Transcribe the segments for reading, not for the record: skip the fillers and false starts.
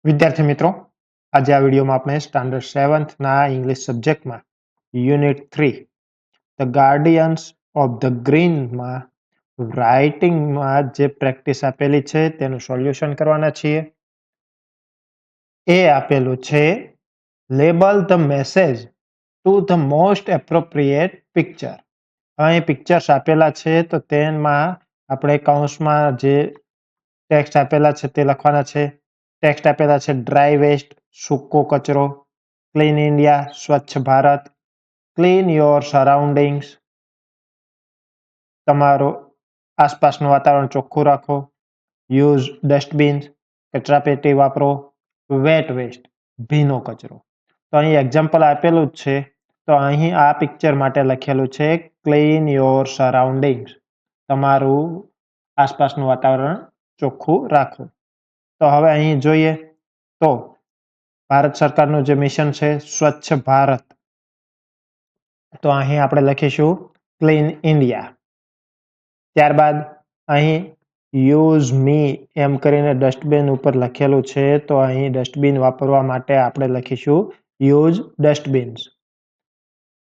વિદ્યાર્થી મિત્રો, આજે આ વિડીયોમાં આપણે સ્ટાન્ડર્ડ 7થના ઇંગ્લિશ સબ્જેક્ટમાં યુનિટ 3 ધ ગાર્ડિયન્સ ઓફ ધ ગ્રીનમાં રાઇટિંગમાં જે પ્રેક્ટિસ આપેલી છે તેનું સોલ્યુશન કરવાના છીએ. એ આપેલું છે label the message to the most appropriate picture. અહીં પિક્ચર્સ આપેલા છે તો તેમાં આપણે કૌંસમાં જે ટેક્સ્ટ આપેલા છે તે લખવાના છે. ટેક્સ્ટ આપેલા છે ડ્રાય વેસ્ટ સૂકો કચરો, ક્લીન ઇન્ડિયા સ્વચ્છ ભારત, ક્લીન યોર સરાઉન્ડિંગ્સ તમારું આસપાસનું વાતાવરણ ચોખ્ખું રાખો, યુઝ ડસ્ટબિન કચરાપેટી વાપરો, વેટ વેસ્ટ ભીનો કચરો. તો અહીં એક્ઝામ્પલ આપેલું જ છે. તો અહીં આ પિક્ચર માટે લખેલું છે ક્લીન યોર સરાઉન્ડિંગ્સ તમારું આસપાસનું વાતાવરણ ચોખ્ખું રાખો. તો હવે અહીં જોઈએ તો ભારત સરકારનું જે મિશન છે સ્વચ્છ ભારત, તો અહીં આપણે લખીશું ક્લીન ઇન્ડિયા. ત્યારબાદ અહીં યુઝ મી એમ કરીને ડસ્ટબિન ઉપર લખેલું છે તો અહીં ડસ્ટબિન વાપરવા માટે આપણે લખીશું યુઝ ડસ્ટબિન્સ.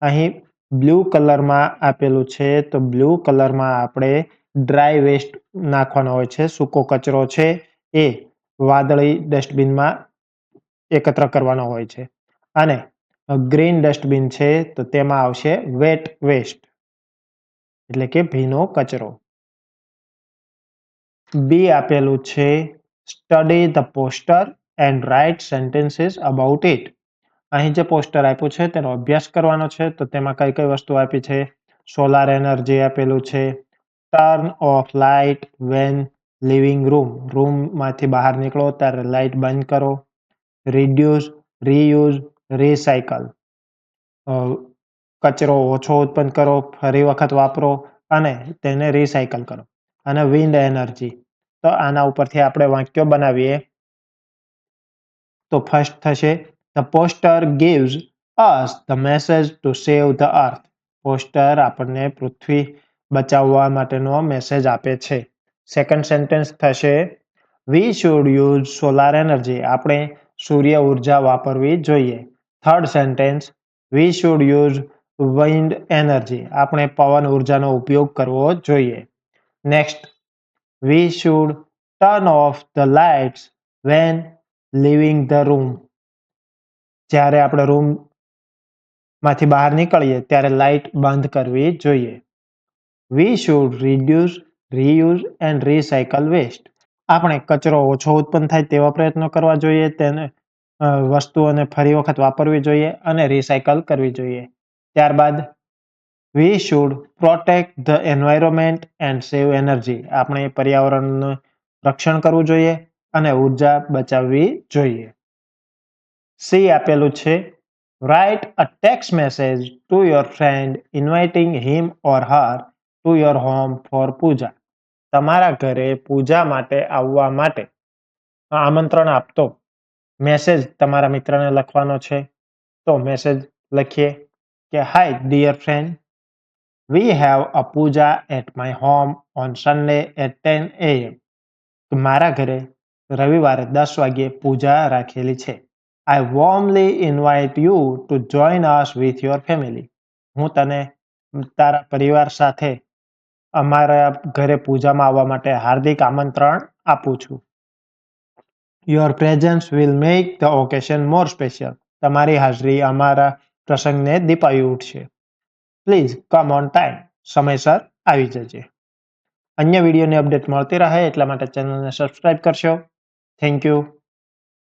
અહીં બ્લુ કલરમાં આપેલું છે તો બ્લુ કલરમાં આપણે ડ્રાય વેસ્ટ નાખવાનો હોય છે, સૂકો કચરો છે એ વાદળી ડસ્ટબિનમાં એકત્ર કરવાનો હોય છે. અને ગ્રીન ડસ્ટબિન છે તો તેમાં આવશે વેટ વેસ્ટ એટલે કે ભીનો કચરો. બી આપેલું છે study the poster and write sentences about it. અહીં જે પોસ્ટર આપ્યું છે તેનો અભ્યાસ કરવાનો છે. તો તેમાં કઈ કઈ વસ્તુ આપી છે? સોલાર એનર્જી આપેલું છે, turn off light when living રૂમમાંથી બહાર નીકળો ત્યારે લાઇટ બંધ કરો, રિડ્યુસ રીયુઝ રિસાયકલ કચરો ઓછો ઉત્પન્ન કરો, ફરી વખત વાપરો અને તેને રિસાયકલ કરો. અને વિન્ડ એનર્જી, તો આના ઉપરથી આપણે વાક્યો બનાવીએ. તો ફર્સ્ટ થશે the poster gives us the message to save the earth. Poster આપણને પૃથ્વી બચાવવા માટેનો મેસેજ આપે છે. સેકન્ડ સેન્ટેન્સ થશે we should use solar energy. આપણે સૂર્ય ઉર્જા વાપરવી જોઈએ. Third sentence we should use wind energy. આપણે પવન ઉર્જાનો ઉપયોગ કરવો જોઈએ. Next we should turn off the lights when leaving the room. જ્યારે આપણે રૂમમાંથી બહાર નીકળીએ ત્યારે લાઇટ બંધ કરવી જોઈએ. We should reduce reuse and recycle waste. આપણે કચરો ઓછો ઉત્પન્ન થાય તેવા પ્રયત્નો કરવા જોઈએ, તેને વસ્તુઓને ફરી વખત વાપરવી જોઈએ અને રિસાયકલ કરવી જોઈએ. ત્યારબાદ we should protect the environment and save energy. આપણે પર્યાવરણનું રક્ષણ કરવું જોઈએ અને ઉર્જા બચાવવી જોઈએ. સી આપેલું છે write a text message to your friend inviting him or her to your home for puja. તમારા ઘરે પૂજા માટે આવવા માટે આમંત્રણ આપતો મેસેજ તમારા મિત્રને લખવાનો છે. તો મેસેજ લખીએ કે hi dear friend, we have a puja at my home on Sunday at 10 AM. મારા ઘરે રવિવારે 10 વાગ્યે પૂજા રાખેલી છે. I warmly invite you to join us with your family. હું તને તારા પરિવાર સાથે અમારા ઘરે પૂજામાં આવવા માટે હાર્દિક આમંત્રણ આપું છું. Your presence will make the occasion more special. તમારી હાજરી અમારા પ્રસંગને દીપાવી ઉઠશે. Please come on time. સમયસર આવી જજે. અન્ય વિડીયોની અપડેટ મળતી રહે એટલા માટે ચેનલને સબસ્ક્રાઇબ કરશો. Thank you.